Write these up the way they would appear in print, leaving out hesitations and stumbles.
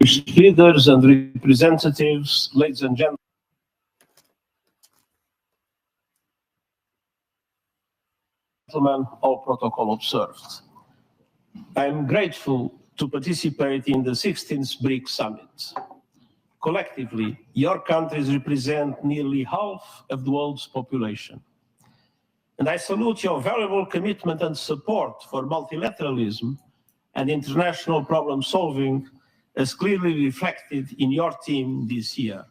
Leaders and representatives, ladies and gentlemen, all protocol observed. I am grateful to participate in the 16th BRICS Summit. Collectively, your countries represent nearly half of the world's population. And I salute your valuable commitment and support for multilateralism and international problem solving as clearly reflected in your team this year.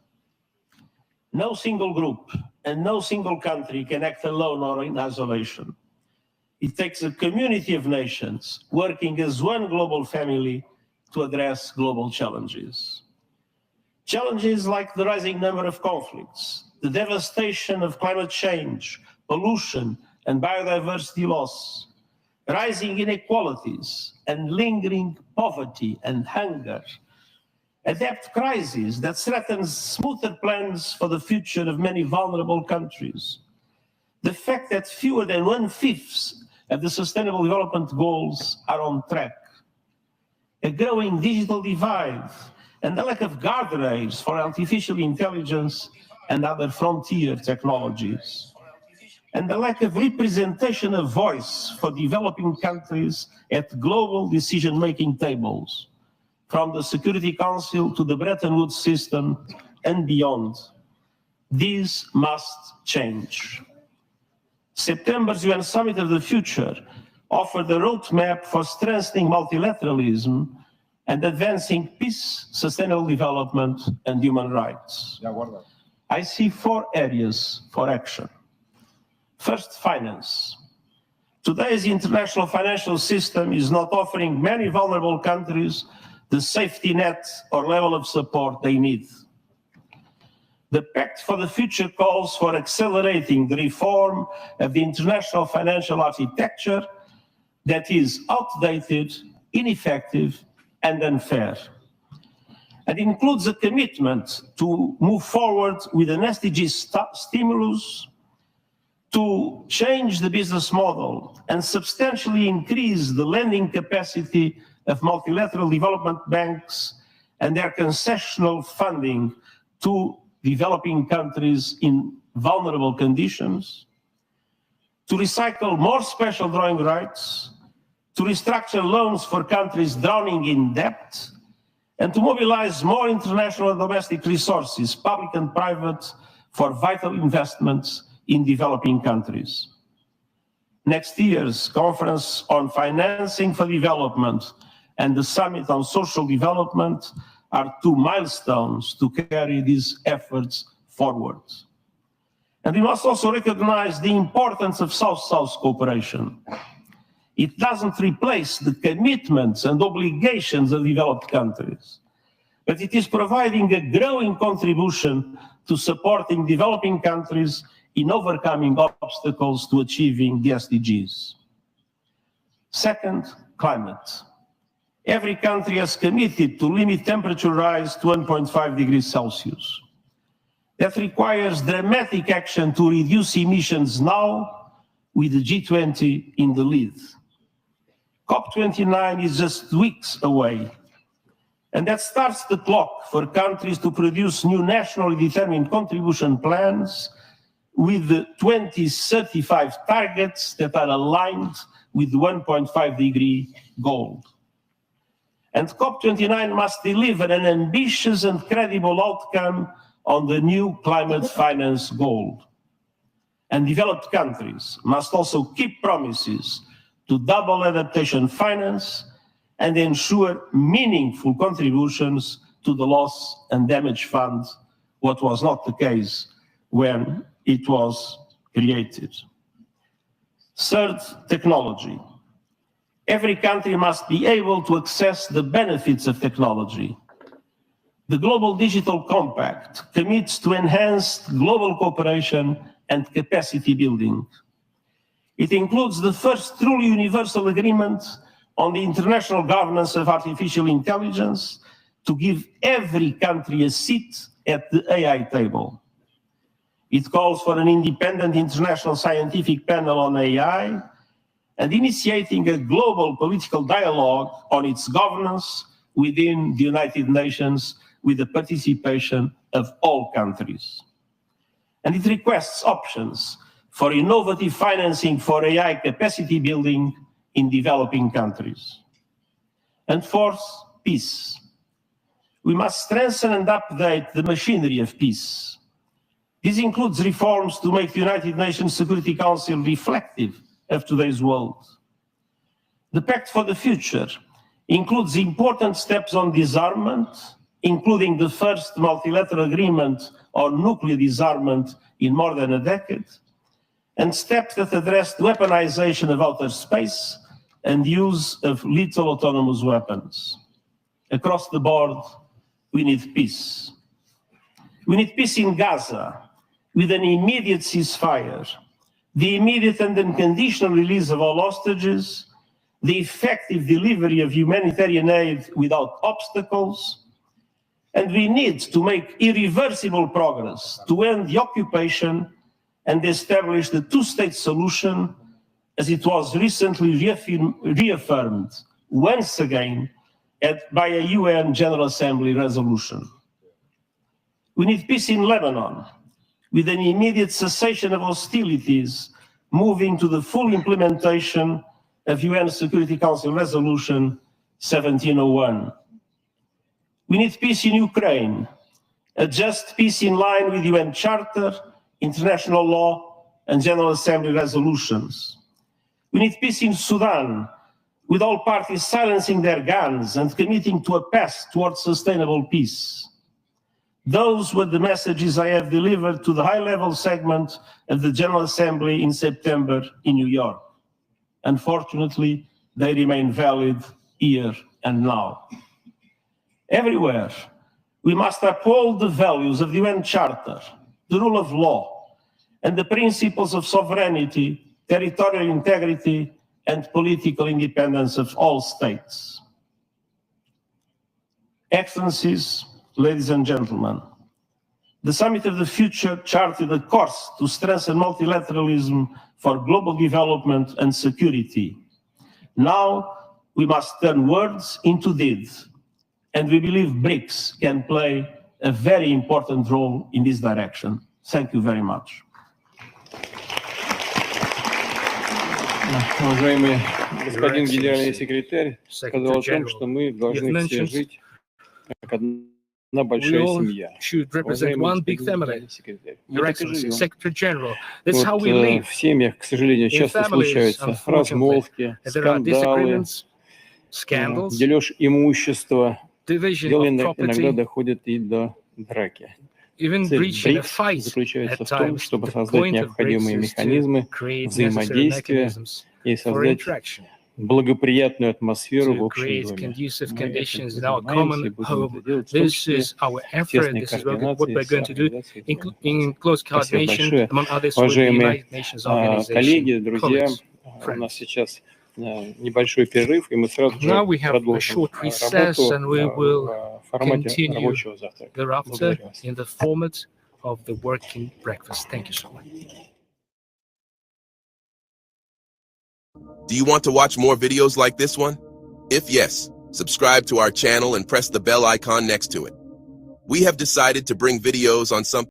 No single group and no single country can act alone or in isolation. It takes a community of nations working as one global family to address global challenges. Challenges like the rising number of conflicts, the devastation of climate change, pollution and biodiversity loss, rising inequalities and lingering poverty and hunger, a debt crisis that threatens smoother plans for the future of many vulnerable countries, the fact that fewer than 1/5 of the Sustainable Development Goals are on track, a growing digital divide, and the lack of guardrails for artificial intelligence and other frontier technologies, and the lack of representation of voice for developing countries at global decision-making tables, from the Security Council to the Bretton Woods system and beyond. These must change. September's UN Summit of the Future offered a roadmap for strengthening multilateralism and advancing peace, sustainable development, and human rights. I see 4 areas for action. First, finance. Today's international financial system is not offering many vulnerable countries the safety net or level of support they need. The Pact for the Future calls for accelerating the reform of the international financial architecture that is outdated, ineffective, and unfair. And includes a commitment to move forward with an SDG stimulus, to change the business model and substantially increase the lending capacity of multilateral development banks and their concessional funding to developing countries in vulnerable conditions, to recycle more special drawing rights, to restructure loans for countries drowning in debt, and to mobilize more international and domestic resources, public and private, for vital investments in developing countries. Next year's Conference on Financing for Development and the Summit on Social Development are 2 milestones to carry these efforts forward. And we must also recognize the importance of South-South cooperation. It doesn't replace the commitments and obligations of developed countries, but it is providing a growing contribution to supporting developing countries in overcoming obstacles to achieving the SDGs. Second, climate. Every country has committed to limit temperature rise to 1.5 degrees Celsius. That requires dramatic action to reduce emissions now, with the G20 in the lead. COP29 is just weeks away, and that starts the clock for countries to produce new nationally determined contribution plans with the 2035 targets that are aligned with the 1.5 degree goal. And COP29 must deliver an ambitious and credible outcome on the new climate finance goal. And developed countries must also keep promises to double adaptation finance and ensure meaningful contributions to the loss and damage fund, what was not the case when it was created. Third, technology. Every country must be able to access the benefits of technology. The Global Digital Compact commits to enhanced global cooperation and capacity building. It includes the first truly universal agreement on the international governance of artificial intelligence to give every country a seat at the AI table. It calls for an independent international scientific panel on AI and initiating a global political dialogue on its governance within the United Nations with the participation of all countries. And it requests options for innovative financing for AI capacity building in developing countries. And fourth, peace. We must strengthen and update the machinery of peace. This includes reforms to make the United Nations Security Council reflective of today's world. The Pact for the Future includes important steps on disarmament, including the first multilateral agreement on nuclear disarmament in more than a decade, and steps that address the weaponization of outer space and use of lethal autonomous weapons. Across the board, we need peace. We need peace in Gaza, with an immediate ceasefire, the immediate and unconditional release of all hostages, the effective delivery of humanitarian aid without obstacles, and we need to make irreversible progress to end the occupation and establish the two-state solution as it was recently reaffirmed once again by a UN General Assembly resolution. We need peace in Lebanon, with an immediate cessation of hostilities, moving to the full implementation of UN Security Council Resolution 1701. We need peace in Ukraine, a just peace in line with UN Charter, international law, and General Assembly resolutions. We need peace in Sudan, with all parties silencing their guns and committing to a path towards sustainable peace. Those were the messages I have delivered to the high-level segment of the General Assembly in September in New York. Unfortunately, they remain valid here and now. Everywhere, we must uphold the values of the UN Charter, the rule of law, and the principles of sovereignty, territorial integrity, and political independence of all states. Excellencies, ladies and gentlemen, the Summit of the Future charted a course to strengthen multilateralism for global development and security. Now, we must turn words into deeds, and we believe BRICS can play a very important role in this direction. Thank you very much. Уважаемый господин генеральный секретарь сказал о том, что мы должны все жить как одна большая семья. Уважаемый господин генеральный секретарь, мы так и живем. Вот, в семьях, к сожалению, часто случаются размолвки, скандалы, дележ имущества. Дело иногда доходит и до драки. Цель БРИКС заключается в том, чтобы создать необходимые механизмы взаимодействия и создать благоприятную атмосферу в общем доме. Мы этим занимаемся и будем это делать в том числе в тесной координации с организацией. Спасибо большое. Уважаемые коллеги, друзья, у нас сейчас небольшой перерыв, и мы сразу же продолжим работу в формате рабочего завтрака. Благодарю вас. Do you want to watch more videos like this one? If yes, subscribe to our channel and press the bell icon next to it. We have decided to bring videos on something